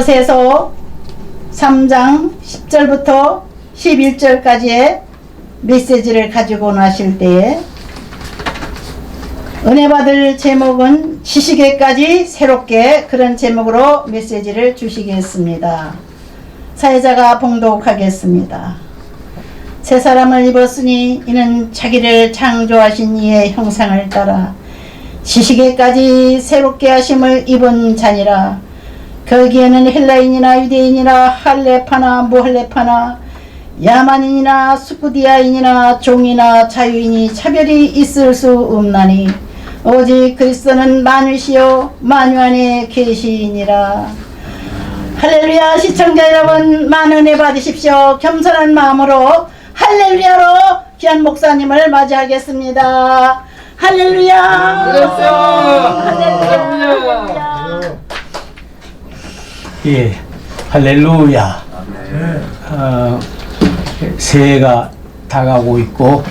골로새서 3장 10절부터 11절까지의 메시지를 가지고 나실 때에 은혜 받을 제목은 지식에까지 새롭게, 그런 제목으로 메시지를 주시겠습니다. 사회자가 봉독하겠습니다. 새 사람을 입었으니 이는 자기를 창조하신 이의 형상을 따라 지식에까지 새롭게 하심을 입은 자니라. 거기에는 헬라인이나 유대인이나 할레파나 무할레파나 야만인이나 스쿠디아인이나 종이나 자유인이 차별이 있을 수 없나니 오직 그리스도는 만유시요 만유 안에 계시니라. 할렐루야. 시청자 여러분, 많은 은혜 받으십시오. 겸손한 마음으로 할렐루야로 귀한 목사님을 맞이하겠습니다. 할렐루야. 할렐루야. 예, 할렐루야. 새해가 다가오고 있고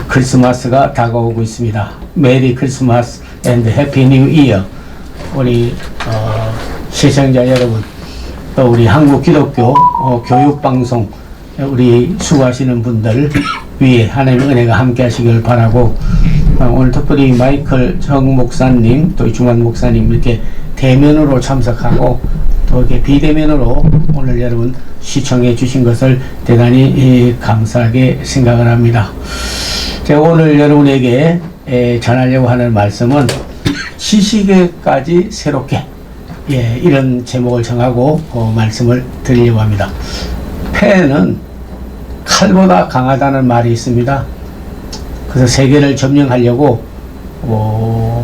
크리스마스가 다가오고 있습니다. 메리 크리스마스 앤드 해피 뉴 이어. 우리 시청자 여러분, 또 우리 한국 기독교 교육방송 우리 수고하시는 분들 위에 하나님의 은혜가 함께 하시길 바라고, 오늘 특별히 마이클 정 목사님 또 중환 목사님 이렇게 대면으로 참석하고 또 이렇게 비대면으로 오늘 여러분 시청해 주신 것을 대단히 감사하게 생각을 합니다. 제가 오늘 여러분에게 전하려고 하는 말씀은 지식에까지 새롭게, 이런 제목을 정하고 말씀을 드리려고 합니다. 폐는 칼보다 강하다는 말이 있습니다. 그래서 세계를 점령하려고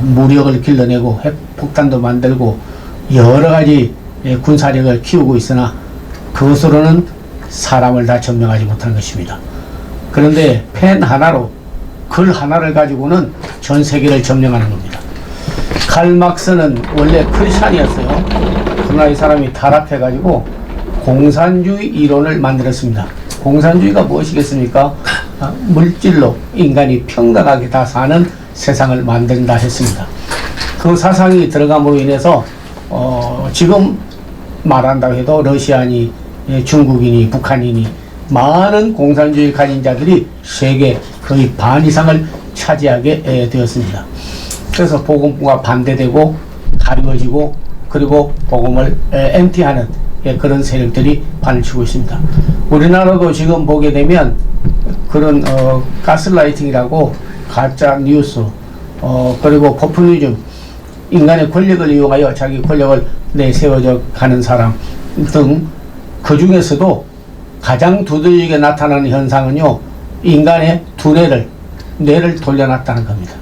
무력을 길러내고 핵폭탄도 만들고 여러 가지 군사력을 키우고 있으나 그것으로는 사람을 다 점령하지 못하는 것입니다. 그런데 펜 하나로, 글 하나를 가지고는 전 세계를 점령하는 겁니다. 칼 막스는 원래 크리스찬이었어요. 그러나 이 사람이 타락해가지고 공산주의 이론을 만들었습니다. 공산주의가 무엇이겠습니까? 물질로 인간이 평등하게 다 사는 세상을 만든다 했습니다. 그 사상이 들어감으로 인해서 지금 말한다고 해도 러시아니, 중국인이, 북한인이 많은 공산주의 가진 자들이 세계 거의 반 이상을 차지하게 되었습니다. 그래서 복음과 반대되고 가리워지고 그리고 복음을 엠티하는 그런 세력들이 판을 치고 있습니다. 우리나라도 지금 보게 되면 그런 가스라이팅이라고 가짜 뉴스, 그리고 포퓰리즘, 인간의 권력을 이용하여 자기 권력을 내세워져 가는 사람 등, 그 중에서도 가장 두들리게 나타나는 현상은요, 인간의 뇌를 돌려놨다는 겁니다.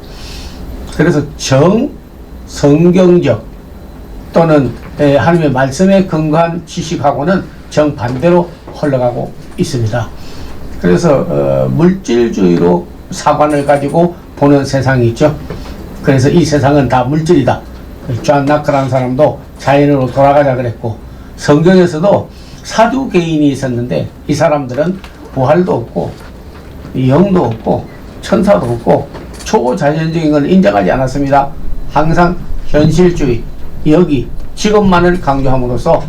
그래서 성경적 또는 하나님의 말씀에 근거한 지식하고는 정반대로 흘러가고 있습니다. 그래서 물질주의로 사관을 가지고 보는 세상이 있죠. 그래서 이 세상은 다 물질이다. 존 나크라는 사람도 자연으로 돌아가자 그랬고, 성경에서도 사두개인이 있었는데 이 사람들은 부활도 없고 영도 없고 천사도 없고 초자연적인 걸 인정하지 않았습니다. 항상 현실주의, 여기 지금만을 강조함으로써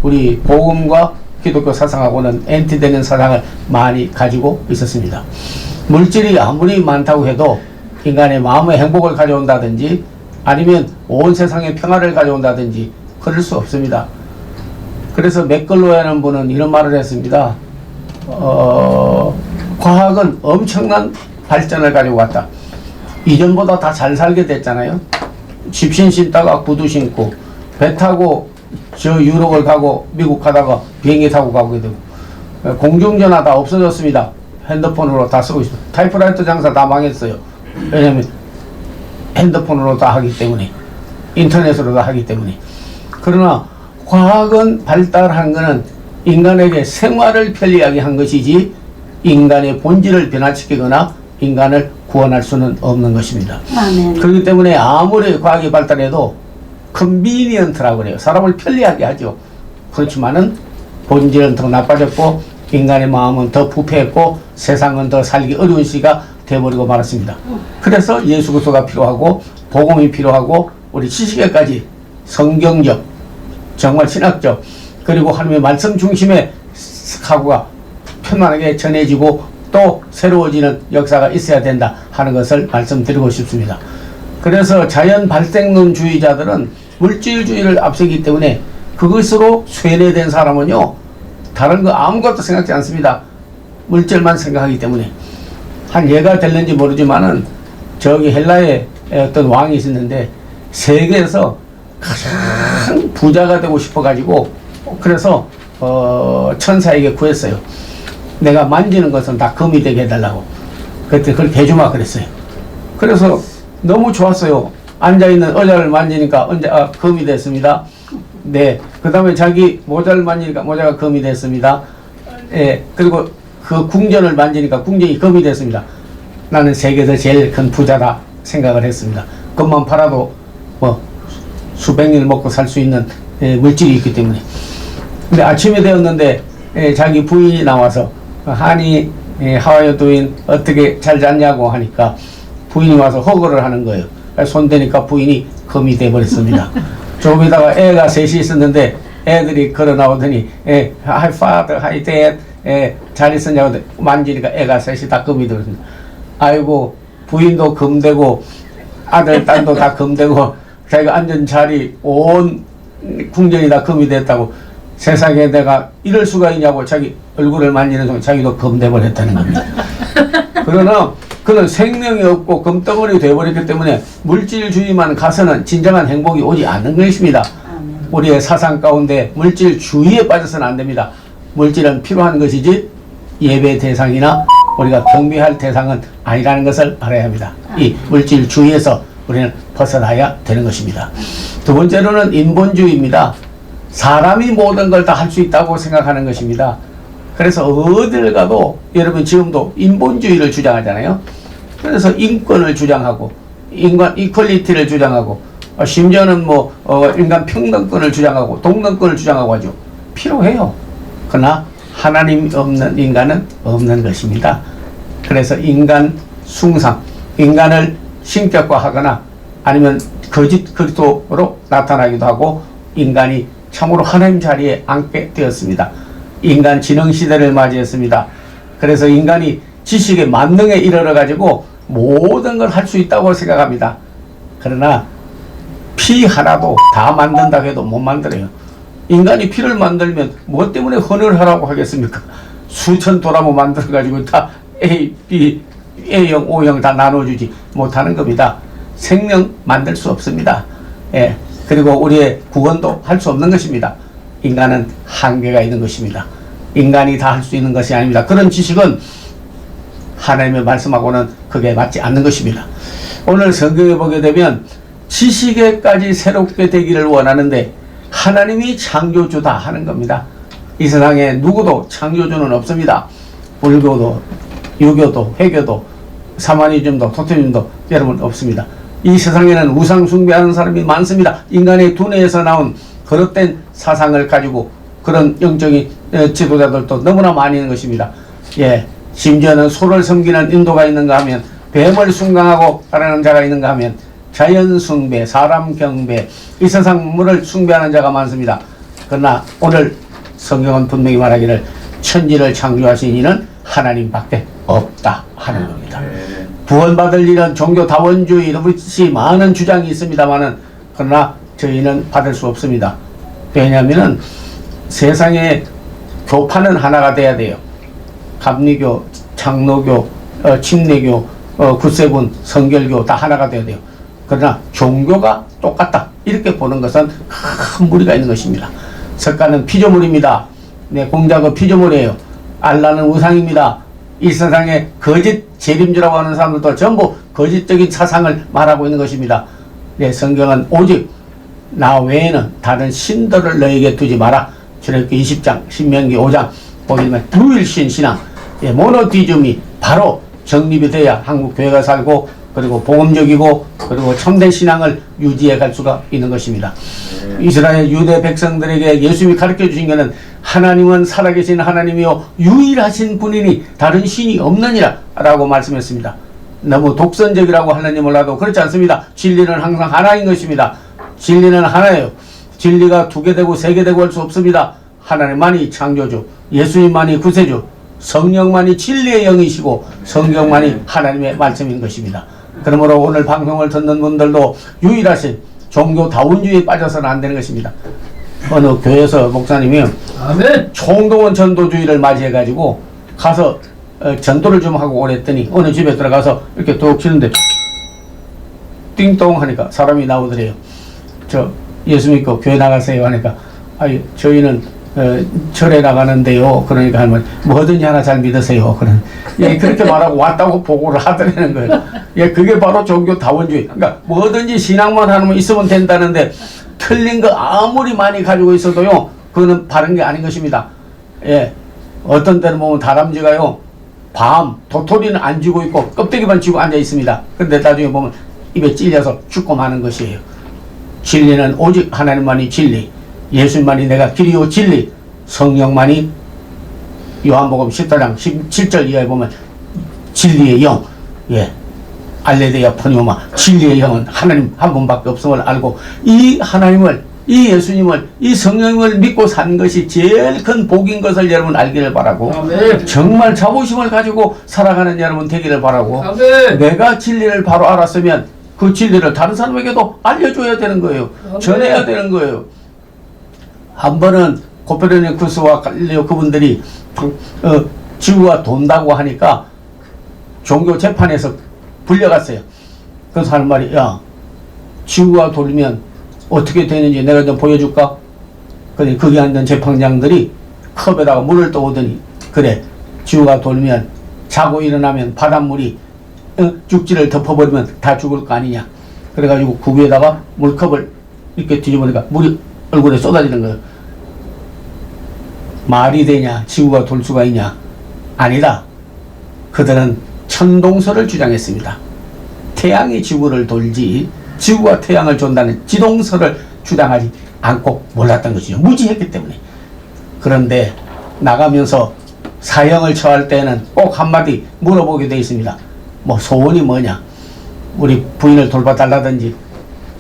우리 복음과 기독교 사상하고는 엔티되는 사상을 많이 가지고 있었습니다. 물질이 아무리 많다고 해도 인간의 마음의 행복을 가져온다든지 아니면 온 세상의 평화를 가져온다든지 그럴 수 없습니다. 그래서 맥걸로이라는 분은 이런 말을 했습니다. 과학은 엄청난 발전을 가지고 왔다. 이전보다 다 잘 살게 됐잖아요. 집신 신다가 구두 신고 배 타고 저 유럽을 가고 미국 가다가 비행기 타고 가게 되고, 공중전화 다 없어졌습니다. 핸드폰으로 다 쓰고 있습니다. 타이프라이터 장사 다 망했어요. 왜냐하면 핸드폰으로 다 하기 때문에, 인터넷으로 다 하기 때문에. 그러나 과학은 발달한 것은 인간에게 생활을 편리하게 한 것이지 인간의 본질을 변화시키거나 인간을 구원할 수는 없는 것입니다. 아멘. 그렇기 때문에 아무리 과학이 발달해도 컨비니언트라고 그래요. 사람을 편리하게 하죠. 그렇지만은 본질은 더 나빠졌고 인간의 마음은 더 부패했고 세상은 더 살기 어려운 시기가 되어버리고 말았습니다. 그래서 예수 그리스도가 필요하고 복음이 필요하고 우리 지식에까지 성경적 정말 신학적 그리고 하나님의 말씀 중심의 사고가 편안하게 전해지고 또 새로워지는 역사가 있어야 된다 하는 것을 말씀드리고 싶습니다. 그래서 자연 발생론주의자들은 물질주의를 앞세기 때문에 그것으로 쇠뇌된 사람은요 다른 거 아무것도 생각지 않습니다. 물질만 생각하기 때문에. 한 예가 될는지 모르지만은 저기 헬라에 어떤 왕이 있었는데 세계에서 가장 부자가 되고 싶어 가지고 그래서 천사에게 구했어요. 내가 만지는 것은 다 금이 되게 해달라고. 그때 그렇게 해주마 그랬어요. 그래서 너무 좋았어요. 앉아있는 의자를 만지니까 금이 됐습니다. 네. 그 다음에 자기 모자를 만지니까 모자가 금이 됐습니다. 예. 그리고 그 궁전을 만지니까 궁전이 금이 됐습니다. 나는 세계에서 제일 큰 부자다 생각을 했습니다. 금만 팔아도 뭐 수백 년 먹고 살 수 있는 물질이 있기 때문에. 근데 아침이 되었는데 자기 부인이 나와서 하니 how are you doing? 어떻게 잘 잤냐고 하니까 부인이 와서 허거를 하는 거예요. 손대니까 부인이 금이 돼버렸습니다. 조금 있다가 애가 셋이 있었는데 애들이 걸어 나오더니 hi father, hi dad 잘 있었냐고 만지니까 애가 셋이 다 금이 되었습니다. 아이고 부인도 금되고 아들 딸도 다 금되고 자기가 앉은 자리 온 궁전이 다 금이 됐다고 세상에 내가 이럴 수가 있냐고 자기 얼굴을 만지는 순간 자기도 금돼버렸다는 겁니다. 그러나 그는 생명이 없고 금덩어리 되어버렸기 때문에 물질주의만 가서는 진정한 행복이 오지 않는 것입니다. 우리의 사상 가운데 물질주의에 빠져서는 안 됩니다. 물질은 필요한 것이지 예배 대상이나 우리가 경배할 대상은 아니라는 것을 알아야 합니다. 이 물질주의에서 우리는 벗어나야 되는 것입니다. 두 번째로는 인본주의입니다. 사람이 모든 걸 다 할 수 있다고 생각하는 것입니다. 그래서 어딜 가도 여러분 지금도 인본주의를 주장하잖아요. 그래서 인권을 주장하고 인간 이퀄리티를 주장하고 심지어는 뭐 인간 평등권을 주장하고 동등권을 주장하고 하죠. 필요해요. 그러나 하나님이 없는 인간은 없는 것입니다. 그래서 인간 숭상, 인간을 신격화하거나 아니면 거짓 그리스도로 나타나기도 하고 인간이 참으로 하나님 자리에 앉게 되었습니다. 인간 지능 시대를 맞이했습니다. 그래서 인간이 지식의 만능에 이르러 가지고 모든 걸 할 수 있다고 생각합니다. 그러나 피 하나도 다 만든다고 해도 못 만들어요. 인간이 피를 만들면 뭐 때문에 헌혈을 하라고 하겠습니까? 수천 도라모 만들어 가지고 다 A, B, A형, O형 다 나눠주지 못하는 겁니다. 생명 만들 수 없습니다. 예. 그리고 우리의 구원도 할 수 없는 것입니다. 인간은 한계가 있는 것입니다. 인간이 다 할 수 있는 것이 아닙니다. 그런 지식은 하나님의 말씀하고는 그게 맞지 않는 것입니다. 오늘 성경에 보게 되면 지식에까지 새롭게 되기를 원하는데 하나님이 창조주다 하는 겁니다. 이 세상에 누구도 창조주는 없습니다. 불교도, 유교도, 회교도, 사마니즘도, 토테즘도 여러분 없습니다. 이 세상에는 우상 숭배하는 사람이 많습니다. 인간의 두뇌에서 나온 거듭된 사상을 가지고 그런 영적인 지도자들도 너무나 많이 있는 것입니다. 예, 심지어는 소를 섬기는 인도가 있는가 하면 뱀을 숭강하고 따르는 자가 있는가 하면 자연 숭배, 사람 경배, 이 세상 물을 숭배하는 자가 많습니다. 그러나 오늘 성경은 분명히 말하기를 천지를 창조하신 이는 하나님밖에 없다 하는 겁니다. 구원받을 일은 종교 다원주의 이렇듯이 많은 주장이 있습니다만은 그러나 저희는 받을 수 없습니다. 왜냐하면은 세상에 교파는 하나가 돼야 돼요. 감리교, 장로교, 침례교, 구세군, 성결교 다 하나가 돼야 돼요. 그러나 종교가 똑같다 이렇게 보는 것은 큰 무리가 있는 것입니다. 석가는 피조물입니다. 네, 공자가 피조물이에요. 알라는 우상입니다. 이 세상에 거짓 재림주라고 하는 사람들도 전부 거짓적인 사상을 말하고 있는 것입니다. 네, 성경은 오직 나 외에는 다른 신들을 너에게 두지 마라. 출애굽기 20장, 신명기 5장 보게 되면 두일신 신앙, 예, 모노티즘이 바로 정립이 돼야 한국 교회가 살고 그리고 복음적이고 그리고 참된 신앙을 유지해 갈 수가 있는 것입니다. 이스라엘 유대 백성들에게 예수님이 가르쳐 주신 것은 하나님은 살아계신 하나님이요 유일하신 분이니 다른 신이 없느니라 라고 말씀했습니다. 너무 독선적이라고 하느니 몰라도 그렇지 않습니다. 진리는 항상 하나인 것입니다. 진리는 하나예요. 진리가 두 개 되고 세 개 되고 할 수 없습니다. 하나님만이 창조주, 예수님만이 구세주, 성령만이 진리의 영이시고 성경만이 하나님의 말씀인 것입니다. 그러므로 오늘 방송을 듣는 분들도 유일하신 종교다운주의에 빠져서는 안 되는 것입니다. 어느 교회에서 목사님이 아멘. 총동원 전도주의를 맞이해가지고 가서 전도를 좀 하고 오랬더니 어느 집에 들어가서 이렇게 뚝 치는데 띵동 하니까 사람이 나오더래요. 저 예수 믿고 교회 나가세요 하니까 아이 저희는 절에 나가는데요. 그러니까 할머니 뭐든지 하나 잘 믿으세요. 그런 예, 그렇게 말하고 왔다고 보고를 하더라는 거예요. 예, 그게 바로 종교다원주의. 그러니까 뭐든지 신앙만 하면 있으면 된다는데 틀린 거 아무리 많이 가지고 있어도요, 그거는 바른 게 아닌 것입니다. 예, 어떤 때는 보면 다람쥐가요, 밤 도토리는 안 쥐고 있고 껍데기만 쥐고 앉아 있습니다. 근데 나중에 보면 입에 찔려서 죽고 마는 것이에요. 진리는 오직 하나님만이 진리, 예수님만이 내가 길이요 진리, 성령만이 요한복음 14장 17절 이하에 보면 진리의 영, 예, 알레데야 포니오마, 진리의 영은 하나님 한 분밖에 없음을 알고 이 하나님을, 이 예수님을, 이 성령을 믿고 산 것이 제일 큰 복인 것을 여러분 알기를 바라고, 아멘. 정말 자부심을 가지고 살아가는 여러분 되기를 바라고, 아멘. 내가 진리를 바로 알았으면 그 진리를 다른 사람에게도 알려줘야 되는 거예요. 아멘. 전해야 되는 거예요. 한 번은 코페르니쿠스와 갈릴레오 그분들이 지구가 돈다고 하니까 종교 재판에서 불려갔어요. 그래서 하는 말이, 야, 지구가 돌면 어떻게 되는지 내가 좀 보여줄까? 그래, 거기 앉은 재판장들이 컵에다가 물을 떠오더니, 그래, 지구가 돌면 자고 일어나면 바닷물이 죽지를 덮어버리면 다 죽을 거 아니냐. 그래가지고 그 위에다가 물컵을 이렇게 뒤집으니까 물이 얼굴에 쏟아지는 거예요. 말이 되냐? 지구가 돌 수가 있냐? 아니다. 그들은 천동설을 주장했습니다. 태양이 지구를 돌지 지구가 태양을 돈다는 지동설을 주장하지 않고 몰랐던 것이죠. 무지했기 때문에. 그런데 나가면서 사형을 처할 때는 꼭 한마디 물어보게 되어 있습니다. 뭐 소원이 뭐냐? 우리 부인을 돌봐달라든지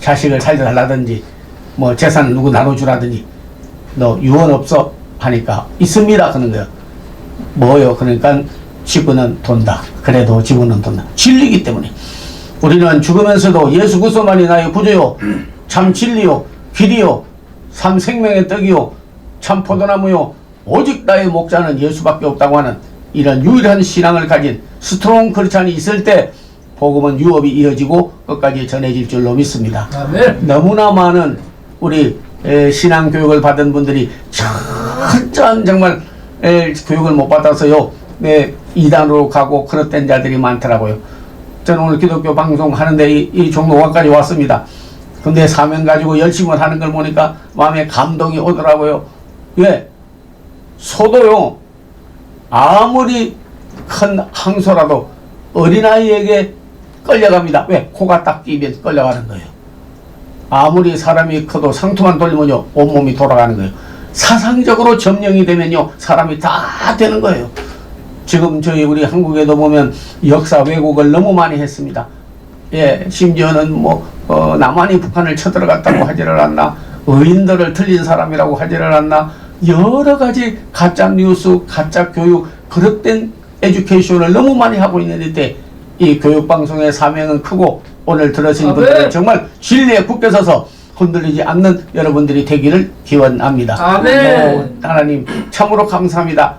자식을 살려달라든지 뭐 재산을 누구 나눠주라든지 너 유언 없어? 하니까 있습니다 하는 거예요. 뭐요? 그러니까 지구는 돈다. 그래도 지구는 돈다. 진리이기 때문에 우리는 죽으면서도 예수 그리스도만이 나의 구주요, 참 진리요, 길이요, 참 생명의 떡이요, 참 포도나무요, 오직 나의 목자는 예수밖에 없다고 하는 이런 유일한 신앙을 가진 스트롱 크리스찬이 있을 때 복음은 유업이 이어지고 끝까지 전해질 줄로 믿습니다. 아멘. 너무나 많은 우리 신앙 교육을 받은 분들이 철저한 정말 교육을 못 받아서요, 이단으로 가고 그릇된 자들이 많더라고요. 저는 오늘 기독교 방송 하는데 이 종로원까지 왔습니다. 근데 사명 가지고 열심히 하는 걸 보니까 마음에 감동이 오더라고요. 예, 소도요, 아무리 큰 항소라도 어린아이에게 끌려갑니다. 왜? 코가 딱 끼면 끌려가는 거예요. 아무리 사람이 커도 상투만 돌리면요, 온몸이 돌아가는 거예요. 사상적으로 점령이 되면요, 사람이 다 되는 거예요. 지금 저희 우리 한국에도 보면 역사 왜곡을 너무 많이 했습니다. 예, 심지어는 남한이 북한을 쳐들어갔다고 하지를 않나, 의인들을 틀린 사람이라고 하지를 않나, 여러 가지 가짜 뉴스, 가짜 교육, 그릇된 에듀케이션을 너무 많이 하고 있는데 이 교육방송의 사명은 크고 오늘 들으신 분들은 정말 진리에 굳게 서서 흔들리지 않는 여러분들이 되기를 기원합니다. 아멘. 하나님 참으로 감사합니다.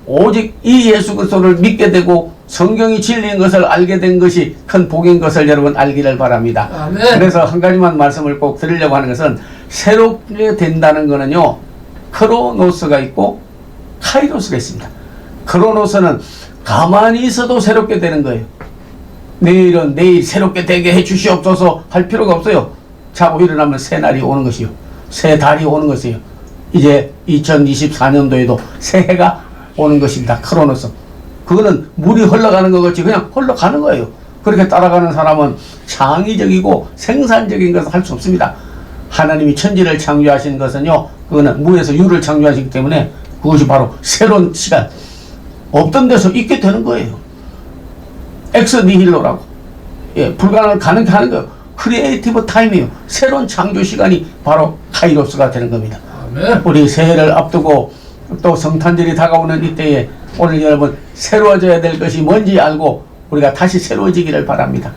오직 이 예수 그리스도를 믿게 되고 성경이 진리인 것을 알게 된 것이 큰 복인 것을 여러분 알기를 바랍니다. 아멘. 그래서 한 가지만 말씀을 꼭 드리려고 하는 것은 새롭게 된다는 것은요, 크로노스가 있고 카이로스가 있습니다. 크로노스는 가만히 있어도 새롭게 되는 거예요. 내일은 내일 새롭게 되게 해 주시옵소서 할 필요가 없어요. 자고 일어나면 새 날이 오는 것이요, 새 달이 오는 것이요. 이제 2024년도에도 새해가 오는 것입니다. 크로노스. 그거는 물이 흘러가는 것 같이 그냥 흘러가는 거예요. 그렇게 따라가는 사람은 창의적이고 생산적인 것을 할 수 없습니다. 하나님이 천지를 창조하신 것은요, 그거는 무에서 유를 창조하시기 때문에 그것이 바로 새로운 시간, 없던 데서 있게 되는 거예요. 엑스니힐로라고, 예, 불가능을 가능케 하는 거예요. 크리에이티브 타임이에요. 새로운 창조 시간이 바로 카이로스가 되는 겁니다. 아멘. 우리 새해를 앞두고 또 성탄절이 다가오는 이때에 오늘 여러분 새로워져야 될 것이 뭔지 알고 우리가 다시 새로워지기를 바랍니다.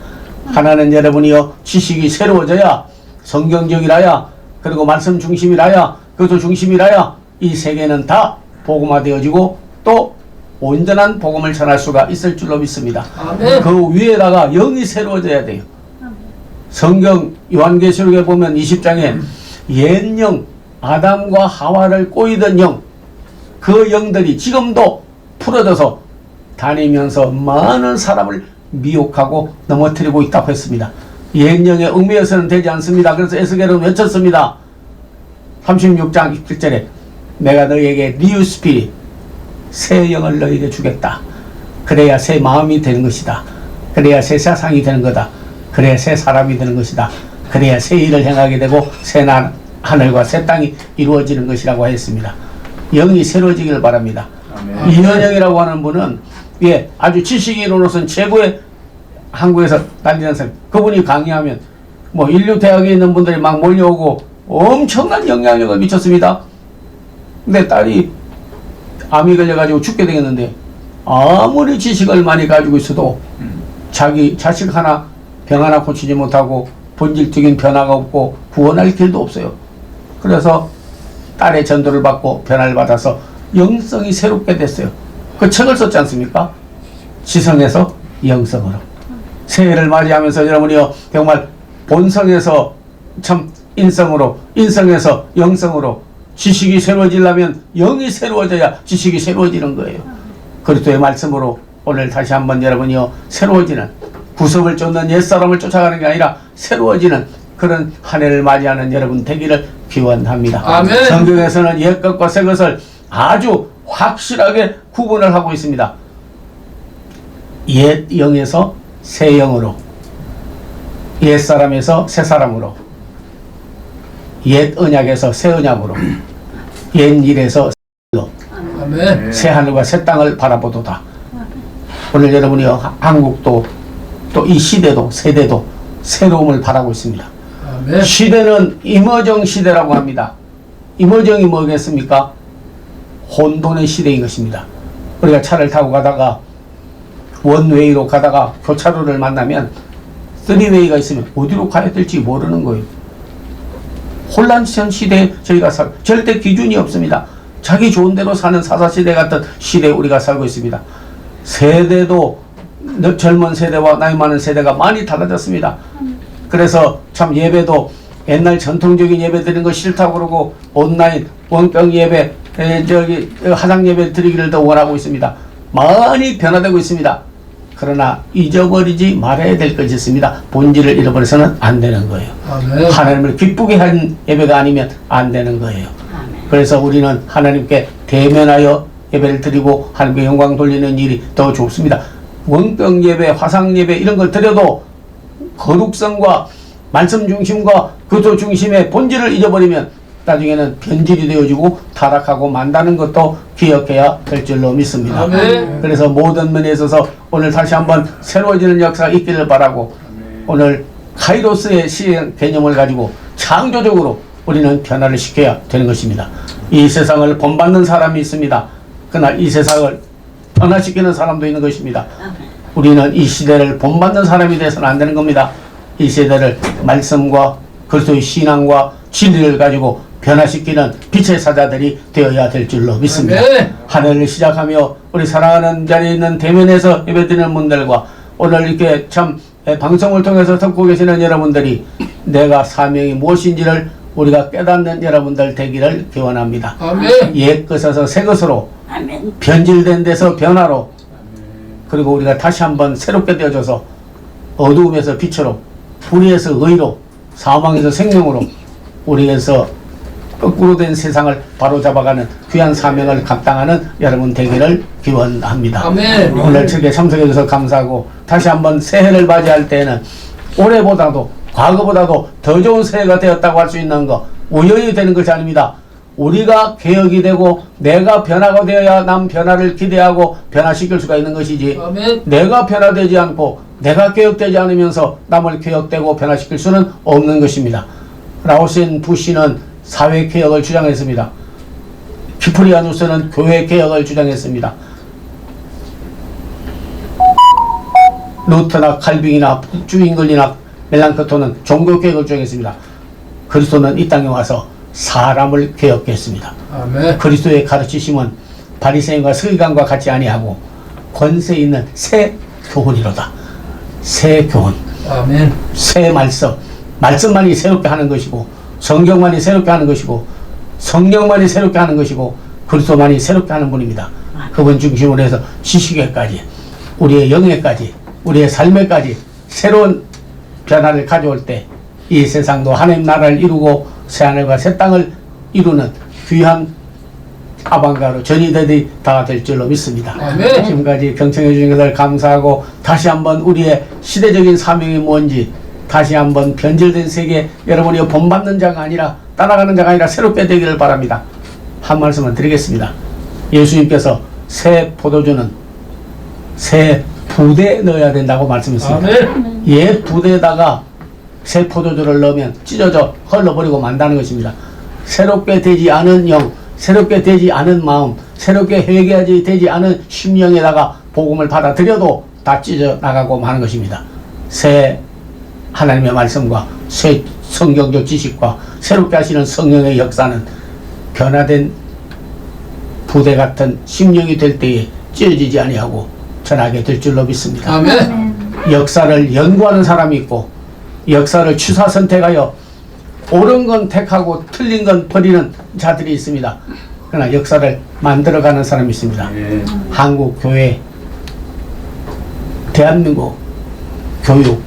하나는 여러분이요 지식이 새로워져야 성경적이라야 그리고 말씀 중심이라야 그것도 중심이라야 이 세계는 다 복음화되어지고 또 온전한 복음을 전할 수가 있을 줄로 믿습니다. 아멘. 그 위에다가 영이 새로워져야 돼요. 성경 요한계시록에 보면 20장에 옛 영 아담과 하와를 꼬이던 영 그 영들이 지금도 풀어져서 다니면서 많은 사람을 미혹하고 넘어뜨리고 있다고 했습니다. 옛 영에 얽매여서는 되지 않습니다. 그래서 에스겔은 외쳤습니다. 36장 1절에 내가 너희에게 뉴 스피릿 새 영을 너희에게 주겠다. 그래야 새 마음이 되는 것이다. 그래야 새 세상이 되는 거다. 그래야 새 사람이 되는 것이다. 그래야 새 일을 행하게 되고 새 하늘과 새 땅이 이루어지는 것이라고 했습니다. 영이 새로워지기를 바랍니다. 이현영이라고 하는 분은 아주 지식인으로서는 최고의 한국에서 난리난 사람. 그분이 강의하면 뭐 인류 대학에 있는 분들이 막 몰려오고 엄청난 영향력을 미쳤습니다. 근데 딸이 암이 걸려가지고 죽게 되겠는데 아무리 지식을 많이 가지고 있어도 자기 자식 하나 병 하나 고치지 못하고 본질적인 변화가 없고 구원할 길도 없어요. 그래서 딸의 전도를 받고 변화를 받아서 영성이 새롭게 됐어요. 그 책을 썼지 않습니까? 지성에서 영성으로. 새해를 맞이하면서 여러분이요 정말 본성에서 참 인성으로, 인성에서 영성으로 지식이 새로워지려면 영이 새로워져야 지식이 새로워지는 거예요. 그리스도의 말씀으로 오늘 다시 한번 여러분이요 새로워지는 구습을 쫓는 옛사람을 쫓아가는 게 아니라 새로워지는 그런 한 해를 맞이하는 여러분 되기를 기원합니다. 아멘. 성경에서는 옛 것과 새 것을 아주 확실하게 구분을 하고 있습니다. 옛 영에서 새 영으로, 옛 사람에서 새 사람으로, 옛 언약에서 새 언약으로, 옛 일에서 새 일로, 아멘. 새 하늘과 새 땅을 바라보도다. 오늘 여러분이요 한국도 또 이 시대도 세대도 새로움을 바라고 있습니다. 아멘. 시대는 이머정 시대라고 합니다. 이머정이 뭐겠습니까? 혼돈의 시대인 것입니다. 우리가 차를 타고 가다가 원웨이로 가다가 교차로를 만나면 쓰리웨이가 있으면 어디로 가야 될지 모르는 거예요. 혼란스러운 시대에 저희가 절대 기준이 없습니다. 자기 좋은 대로 사는 사사시대 같은 시대에 우리가 살고 있습니다. 세대도 젊은 세대와 나이 많은 세대가 많이 달라졌습니다. 그래서 참 예배도 옛날 전통적인 예배 드리는 거 싫다고 그러고 온라인 원격 예배 화상 예배 드리기를 더 원하고 있습니다. 많이 변화되고 있습니다. 그러나 잊어버리지 말아야 될 것이 있습니다. 본질을 잃어버려서는 안 되는 거예요. 아멘. 하나님을 기쁘게 한 예배가 아니면 안 되는 거예요. 그래서 우리는 하나님께 대면하여 예배를 드리고 하나님께 영광 돌리는 일이 더 좋습니다. 원격 예배, 화상 예배 이런 걸 드려도 거룩성과 말씀 중심과 그도 중심의 본질을 잊어버리면 나중에는 변질이 되어지고 타락하고 만다는 것도 기억해야 될 줄로 믿습니다. 아멘. 그래서 모든 면에 있어서 오늘 다시 한번 새로워지는 역사가 있기를 바라고 오늘 카이로스의 시행 개념을 가지고 창조적으로 우리는 변화를 시켜야 되는 것입니다. 이 세상을 본받는 사람이 있습니다. 그러나 이 세상을 변화시키는 사람도 있는 것입니다. 우리는 이 시대를 본받는 사람이 되어서는 안 되는 겁니다. 이 시대를 말씀과 그리스도의 신앙과 진리를 가지고 변화시키는 빛의 사자들이 되어야 될 줄로 믿습니다. 아멘. 한 해를 시작하며 우리 사랑하는 자리에 있는 대면에서 예배드리는 분들과 오늘 이렇게 참 방송을 통해서 듣고 계시는 여러분들이 내가 사명이 무엇인지를 우리가 깨닫는 여러분들 되기를 기원합니다. 아멘. 옛 것에서 새 것으로 변질된 데서 변화로 그리고 우리가 다시 한번 새롭게 되어져서 어두움에서 빛으로 불의에서 의로 사망에서 생명으로 우리에서 거꾸로 된 세상을 바로잡아가는 귀한 사명을 감당하는 여러분 되기를 기원합니다. 아멘. 오늘 책에 참석해 주셔서 감사하고 다시 한번 새해를 맞이할 때는 올해보다도 과거보다도 더 좋은 새해가 되었다고 할 수 있는 거 우연히 되는 것이 아닙니다. 우리가 개혁이 되고 내가 변화가 되어야 남 변화를 기대하고 변화시킬 수가 있는 것이지 아멘. 내가 변화되지 않고 내가 개혁되지 않으면서 남을 개혁되고 변화시킬 수는 없는 것입니다. 라오스인 부시는 사회개혁을 주장했습니다. 키프리아누스는 교회개혁을 주장했습니다. 루터나 칼빙이나 주잉글리나 멜랑크톤은 종교개혁을 주장했습니다. 그리스도는 이 땅에 와서 사람을 개혁했습니다. 아멘. 그리스도의 가르치심은 바리새인과 서기관과 같지 아니하고 권세 있는 새 교훈이로다. 새 교훈, 아멘. 새 말씀만이 새롭게 하는 것이고 성경만이 새롭게 하는 것이고 성령만이 새롭게 하는 것이고 그리스도만이 새롭게 하는 분입니다. 그분 중심으로 해서 지식에까지 우리의 영에까지 우리의 삶에까지 새로운 변화를 가져올 때 이 세상도 하나님 나라를 이루고 새하늘과 새 땅을 이루는 귀한 아방가로 전이들이 다 될 줄로 믿습니다. 아멘. 지금까지 경청해 주신 것을 감사하고 다시 한번 우리의 시대적인 사명이 뭔지 다시 한번 변질된 세계 여러분이 본받는 자가 아니라 따라가는 자가 아니라 새롭게 되기를 바랍니다. 한 말씀을 드리겠습니다. 예수님께서 새 포도주는 새 부대에 넣어야 된다고 말씀했습니다. 아멘. 옛 부대에다가 새 포도주를 넣으면 찢어져 흘러버리고 만다는 것입니다. 새롭게 되지 않은 영, 새롭게 되지 않은 마음, 새롭게 회개하지 되지 않은 심령에다가 복음을 받아들여도 다 찢어 나가고 마는 것입니다. 새 하나님의 말씀과 새 성경적 지식과 새롭게 하시는 성령의 역사는 변화된 부대 같은 심령이 될 때에 찢어지지 아니하고 전하게 될 줄로 믿습니다. 아멘. 역사를 연구하는 사람이 있고 역사를 취사 선택하여 옳은 건 택하고 틀린 건 버리는 자들이 있습니다. 그러나 역사를 만들어가는 사람이 있습니다. 한국 교회, 대한민국 교육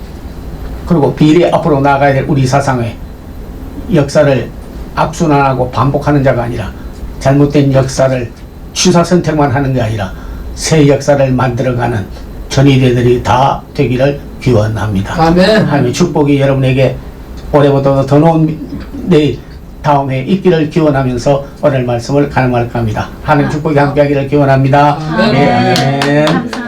그리고 미래 앞으로 나가야 될 우리 사상의 역사를 악순환하고 반복하는 자가 아니라 잘못된 역사를 취사 선택만 하는 게 아니라 새 역사를 만들어가는 전의대들이 다 되기를 기원합니다. 아멘. 하나님의 축복이 여러분에게 올해보다 더 좋은 내일 다음 해에 있기를 기원하면서 오늘 말씀을 가능할까 합니다. 하나님 축복이 함께하기를 기원합니다. 아멘. 네, 아멘. 감사합니다.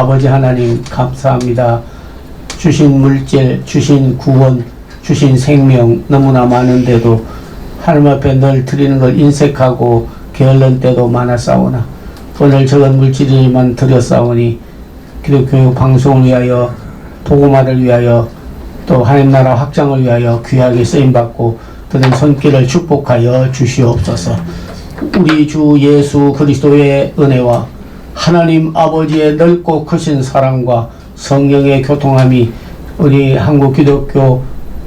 아버지 하나님 감사합니다. 주신 물질, 주신 구원, 주신 생명 너무나 많은데도 하나님 앞에 늘 드리는 걸 인색하고 게을른 때도 많았사오나 오늘 적은 물질이만 드렸사오니 기독교 방송을 위하여 복음화를 위하여 또 하나님 나라 확장을 위하여 귀하게 쓰임받고 드는 손길을 축복하여 주시옵소서. 우리 주 예수 그리스도의 은혜와 하나님 아버지의 넓고 크신 사랑과 성령의 교통함이 우리 한국 기독교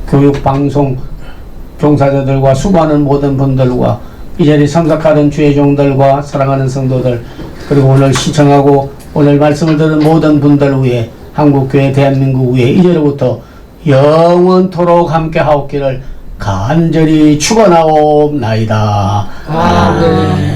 교육방송 종사자들과 수고하는 모든 분들과 이 자리에 참석하는 주의 종들과 사랑하는 성도들 그리고 오늘 시청하고 오늘 말씀을 들은 모든 분들 위해 한국교회 대한민국 위해 이제로부터 영원토록 함께 하옵기를 간절히 축원하옵나이다. 아멘.